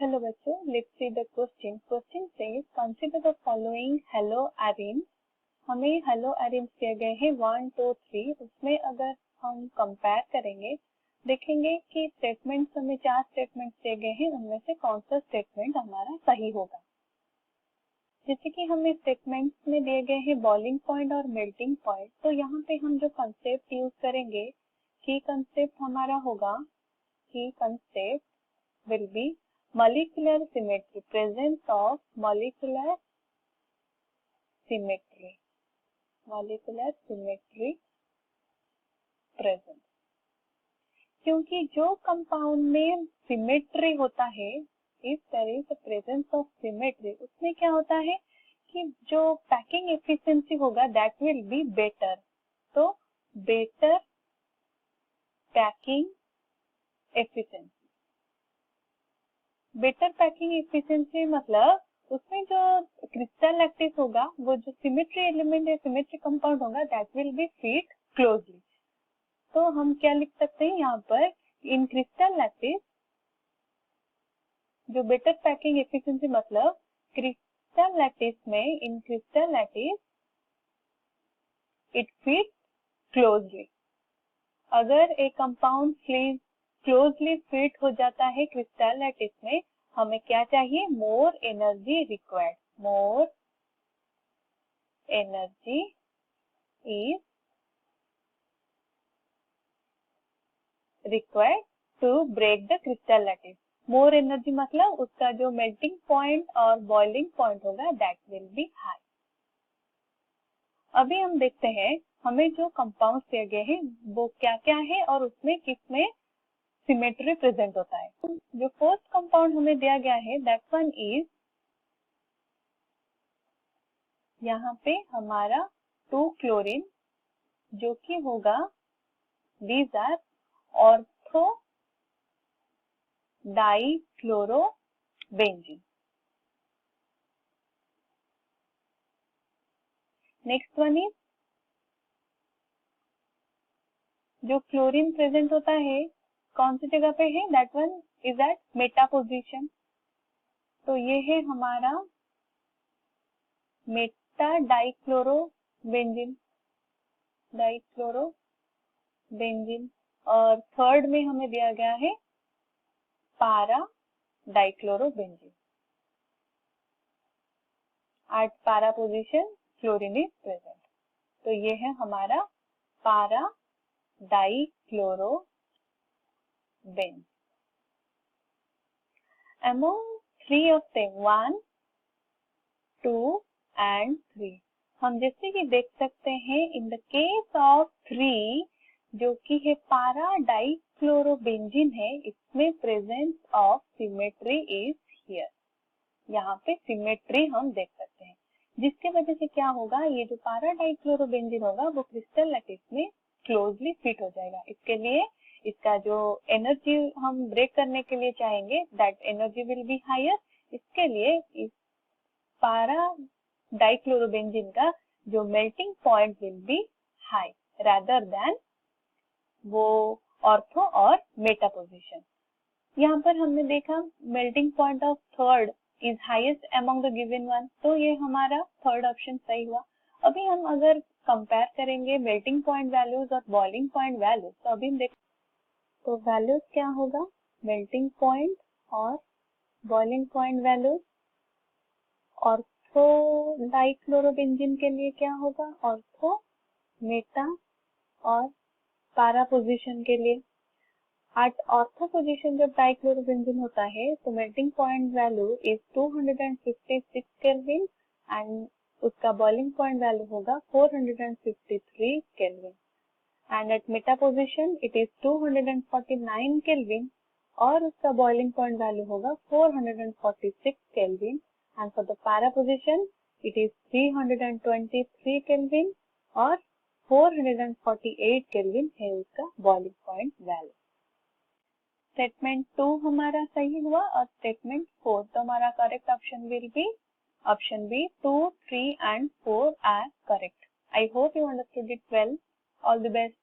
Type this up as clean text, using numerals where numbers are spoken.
Hello बच्चों, let's see the question. Question says consider the following hello arrays. हमें hello arrays दिए गए हैं 1, 2, 3. उसमें अगर हम कंपेयर करेंगे देखेंगे कि स्टेटमेंट्स हमें 4 स्टेटमेंट्स दिए गए हैं, उनमें से कौन सा स्टेटमेंट हमारा सही होगा। जैसे कि हमें स्टेटमेंट्स में दिए गए हैं बॉइलिंग पॉइंट और मेल्टिंग पॉइंट, तो यहाँ पे हम जो कंसेप्ट यूज करेंगे की कंसेप्ट हमारा होगा की concept will be molecular symmetry, presence of molecular symmetry presence। क्योंकि जो कंपाउंड में सिमेट्री होता है, if there is a presence of symmetry, उसमें क्या होता है कि जो पैकिंग एफिशिएंसी होगा दैट विल बी बेटर। तो better packing efficiency, better packing efficiency मतलब उसमें जो क्रिस्टल लैटिस होगा, वो जो सिमेट्री एलिमेंट है, सिमेट्री कंपाउंड होगा that will be fit closely. तो हम क्या लिख सकते हैं यहाँ पर, इन क्रिस्टल लैटिस जो बेटर पैकिंग एफिशिएंसी मतलब क्रिस्टल लैटिस में, इन crystal lattice it fit closely. अगर एक कंपाउंड क्लोजली फिट हो जाता है क्रिस्टल लैटिस में, हमें क्या चाहिए, more energy required, more energy is required to break the crystal lattice. More energy मतलब उसका जो मेल्टिंग पॉइंट और बॉइलिंग पॉइंट होगा दैट विल बी हाई। अभी हम देखते हैं हमें जो कंपाउंड्स दिए गए हैं वो क्या क्या है और उसमें किसमें सिमेट्री प्रेजेंट होता है। जो फर्स्ट कंपाउंड हमें दिया गया है दैट वन इज, यहाँ पे हमारा 2 क्लोरीन जो कि होगा, these are ortho dichlorobenzene. Next one is, जो क्लोरीन प्रेजेंट होता है कौन सी जगह पे है, that one is at meta position. तो ये है हमारा मेटा डाइक्लोरोबेंजीन, और थर्ड में हमें दिया गया है पारा डाइक्लोरोबेंजीन। एट पारा पोजीशन क्लोरीन इज प्रेजेंट। तो ये है हमारा पारा dichlorobenzene. Among 3 of them, 1, 2 and 3, हम जैसे कि देख सकते हैं इन द केस ऑफ 3 जो कि है पारा डाइक्लोरोबेंजीन है, इसमें presence of symmetry is here. यहाँ पे सिमेट्री हम देख सकते हैं, जिसके वजह से क्या होगा, ये जो पारा डाइक्लोरोबेंजीन होगा वो क्रिस्टल लैटिस में क्लोजली फिट हो जाएगा। इसके लिए इसका जो एनर्जी हम ब्रेक करने के लिए चाहेंगे that energy will be higher. इसके लिए इस पारा डाइक्लोरोबेंजीन का जो melting point will be high rather than वो ऑर्थो और मेटा पोजीशन। यहाँ पर हमने देखा melting point of third is highest among the given one, तो ये हमारा थर्ड ऑप्शन सही हुआ। अभी हम अगर कंपेयर करेंगे मेल्टिंग पॉइंट वैल्यूज और बॉइलिंग पॉइंट वैल्यूज, तो अभी हम देख, तो वैल्यूज क्या होगा, मेल्टिंग पॉइंट और boiling point values. Ortho dichlorobenzene के लिए क्या होगा, ऑर्थो, मेटा और पारा पोजीशन के लिए। एट ऑर्थो पोजीशन जब डाइक्लोरोबेंजीन होता है तो melting point value is 256 kelvin and उसका बॉइलिंग पॉइंट वैल्यू होगा 453 kelvin. And at meta position it is 249 kelvin और उसका बॉइलिंग पॉइंट वैल्यू होगा 446 kelvin. And for the para position it is 323 kelvin और 448 केल्विन है उसका बॉइलिंग पॉइंट वैल्यू। स्टेटमेंट 2 हमारा सही हुआ और स्टेटमेंट 4, तो हमारा correct option will be option B, 2, 3 and 4 are correct. I hope you understood it well. All the best.